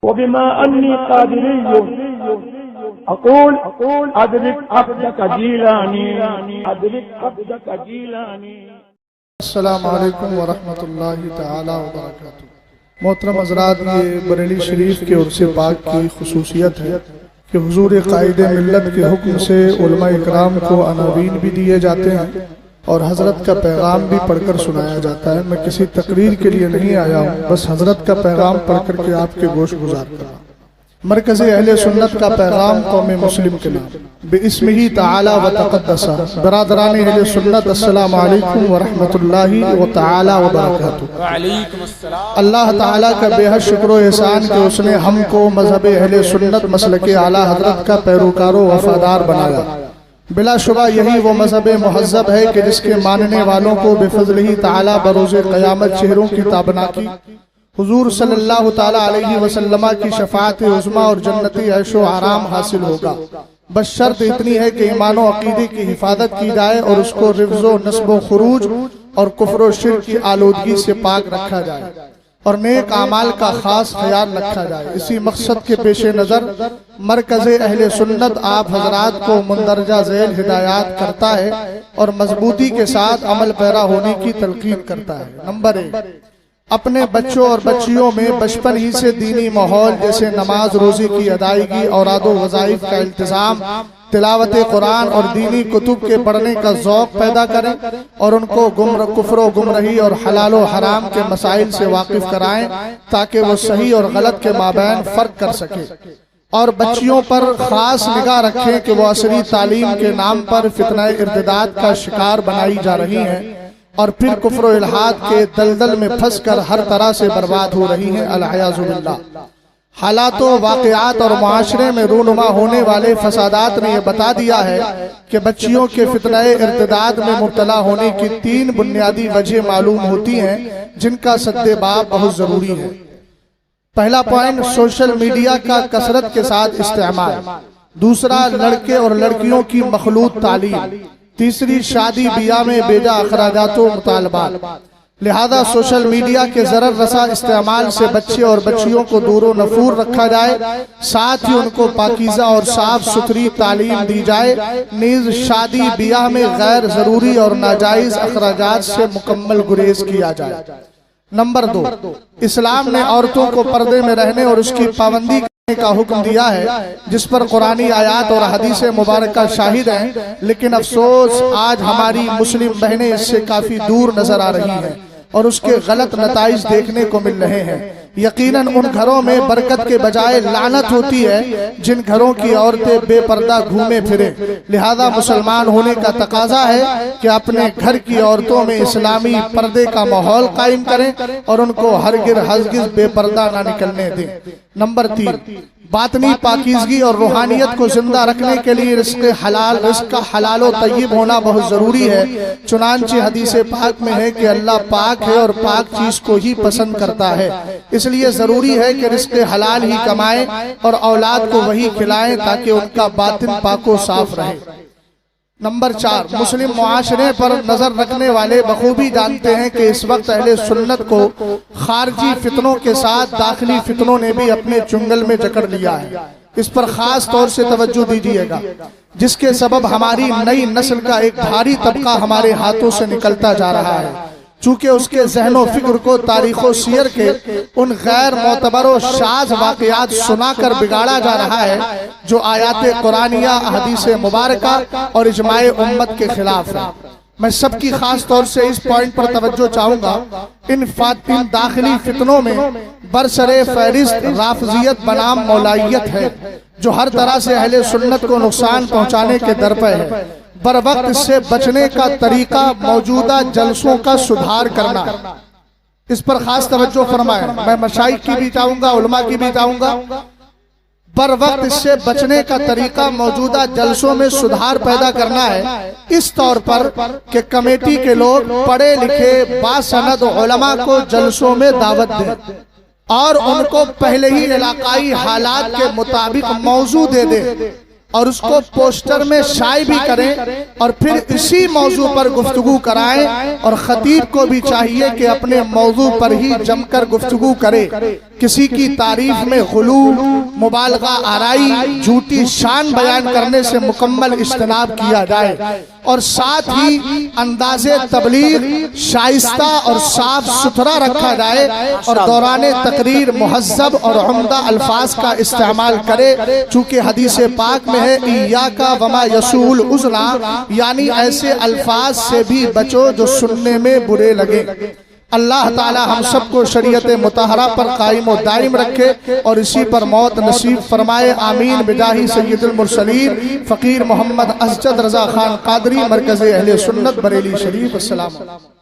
وبما أني قادري أقول أدرك عبدك جيلاني أدرك عبدك جيلاني. السلام علیکم ورحمۃ اللہ تعالی وبرکاتہ. محترم حضرات، یہ بریلی شریف کے عرس پاک کی خصوصیت ہے کہ حضور قائد ملت کے حکم سے علماء اکرام کو عناوین بھی دیے جاتے ہیں اور حضرت کا پیغام بھی پڑھ کر سنایا جاتا ہے. میں کسی تقریر کے لیے نہیں آیا ہوں، بس حضرت کا پیغام پڑھ کر کے آپ کے گوش گزار کر رہا ہوں. مرکز اہل سنت کا پیغام قوم مسلم کے نام باسمہ تعالی و تقدسہ. برادران اہل سنت، السلام علیکم ورحمۃ اللہ تعالی وبرکاتہ. اللہ تعالیٰ کا بے حد شکر و احسان کہ اس نے ہم کو مذہب اہل سنت مسلک اعلیٰ حضرت کا پیروکار و وفادار بنایا. بلا شبہ یہی وہ مذہب مہذب ہے کہ جس کے ماننے والوں کو بفضلہ تعالی بروز قیامت چہروں کی تابناکی حضور صلی اللہ تعالیٰ علیہ وسلم کی شفاعت عظمیٰ اور جنتی عیش و آرام حاصل ہوگا. بس شرط اتنی ہے کہ ایمان و عقیدے کی حفاظت کی جائے اور اس کو رفض و نسب و خروج اور کفر و شرک کی آلودگی سے پاک رکھا جائے اور نیک اعمال کا خاص خیال رکھا جائے. اسی مقصد کے پیش نظر مرکز اہل سنت آپ حضرات کو مندرجہ ذیل ہدایات کرتا ہے اور مضبوطی کے ساتھ عمل پیرا ہونے کی تلقین کرتا ہے. نمبر 1، اپنے بچوں اور بچیوں میں بچپن ہی سے دینی ماحول جیسے نماز روزی کی ادائیگی، اوراد و وظائف کا التزام، تلاوت قرآن اور دینی کتب کے پڑھنے کا ذوق پیدا کریں اور ان کو کفر و گمراہی اور حلال و حرام کے مسائل سے واقف کرائیں تاکہ وہ صحیح اور غلط کے مابین فرق کر سکیں. اور بچیوں پر خاص نگاہ رکھیں کہ وہ عصری تعلیم کے نام پر فتنہ ارتداد کا شکار بنائی جا رہی ہیں اور پھر کفر و الحاد کے دلدل میں پھنس کر ہر طرح سے برباد ہو رہی ہیں. العیاذ باللہ. حالات و واقعات اور معاشرے میں رونما ہونے والے فسادات نے یہ بتا دیا ہے کہ بچیوں کے فتنہ ارتداد میں مبتلا ہونے کی 3 بنیادی وجہ معلوم ہوتی ہیں جن کا سد باب بہت ضروری ہے. پہلا پوائنٹ، سوشل میڈیا کا کثرت کے ساتھ استعمال. دوسرا، لڑکے اور لڑکیوں کی مخلوط تعلیم. تیسری، شادی بیاہ میں بیجا اخراجات و مطالبات. لہذا سوشل میڈیا کے ضرر رسا استعمال سے بچے اور بچیوں کو دور و نفور رکھا جائے، ساتھ ہی ان کو پاکیزہ اور صاف ستھری تعلیم دی جائے. نیز شادی بیاہ میں غیر ضروری اور ناجائز اخراجات سے مکمل گریز کیا جائے. نمبر 2، اسلام نے عورتوں کو پردے میں رہنے اور اس کی پابندی کا حکم دیا ہے جس پر قرآنی آیات اور حدیث مبارکہ شاہد ہیں، لیکن افسوس آج ہماری مسلم بہنیں اس سے کافی دور نظر آ رہی ہیں اور اس کے غلط نتائج دیکھنے کو مل رہے ہیں. یقیناً ان گھروں میں برکت کے بجائے لعنت ہوتی ہے جن گھروں کی عورتیں بے پردہ گھومے پھریں. لہذا مسلمان ہونے کا تقاضا ہے کہ اپنے گھر کی عورتوں میں اسلامی پردے کا ماحول قائم کریں اور ان کو ہرگز بے پردہ نہ نکلنے دیں. نمبر 3، باطنی پاکیزگی اور روحانیت کو زندہ رکھنے کے لیے رزق کا حلال و طیب ہونا بہت ضروری ہے. چنانچہ حدیث پاک میں ہے کہ اللہ پاک ہے اور پاک چیز کو ہی پسند کرتا ہے. اس لیے ضروری ہے کہ رزق حلال ہی کمائیں اور اولاد کو وہی کھلائیں تاکہ ان کا باطن پاک و صاف رہے. نمبر 4، مسلم معاشرے پر نظر رکھنے والے بخوبی جانتے ہیں کہ اس وقت اہل سنت کو خارجی فتنوں کے ساتھ داخلی فتنوں نے بھی اپنے چنگل میں جکڑ لیا ہے. اس پر خاص طور سے توجہ دیجیے گا، جس کے سبب ہماری نئی نسل کا ایک بھاری طبقہ ہمارے ہاتھوں سے نکلتا جا رہا ہے. چونکہ اس کے ذہن و فکر کو تاریخ و سیر کے ان غیر معتبر و شاذ واقعات سنا کر بگاڑا جا رہا ہے جو آیات قرآنیہ، حدیث مبارکہ اور اجماع امت کے خلاف ہے. میں سب کی خاص طور سے اس پوائنٹ پر توجہ چاہوں گا. ان داخلی فتنوں میں برسر فہرست رافضیت بنام مولائیت ہے جو ہر طرح سے اہل سنت کو نقصان پہنچانے کے در پہ ہے. بر وقت اس سے بچنے کا طریقہ موجودہ جلسوں کا سدھار کرنا. اس پر خاص توجہ فرمائیں. میں مشائخ کی بھی چاہوں گا، علماء کی بھی چاہوں گا. بر وقت اس سے بچنے کا طریقہ موجودہ جلسوں میں سدھار پیدا کرنا ہے، اس طور پر کہ کمیٹی کے لوگ پڑھے لکھے باسند علماء کو جلسوں میں دعوت دیں اور ان کو پہلے ہی علاقائی حالات کے مطابق موضوع دے دیں اور اس کو پوسٹر میں شائع بھی کریں اور پھر اسی موضوع پر گفتگو کرائیں، اور خطیب کو بھی چاہیے کہ اپنے موضوع پر ہی جم کر گفتگو کرے، کسی کی تعریف میں غلو، مبالغہ آرائی، جھوٹی شان بیان کرنے سے مکمل اجتناب کیا جائے، اور ساتھ ہی انداز تبلیغ شائستہ اور صاف ستھرا رکھا جائے، اور دوران تقریر مہذب اور عمدہ الفاظ کا استعمال کرے، چونکہ حدیث پاک میں ہے ایاکا وما یسول اذنا، یعنی ایسے الفاظ سے بھی بچو جو سننے میں برے لگے۔ اللہ تعالی ہم سب کو شریعت مطہرہ پر قائم و دائم رکھے اور اسی پر موت نصیب فرمائے، آمین بجاہ سید المرسلین فقیر محمد اسجد رضا خان قادری، مرکز اہل سنت بریلی شریف۔ السلام علیکم۔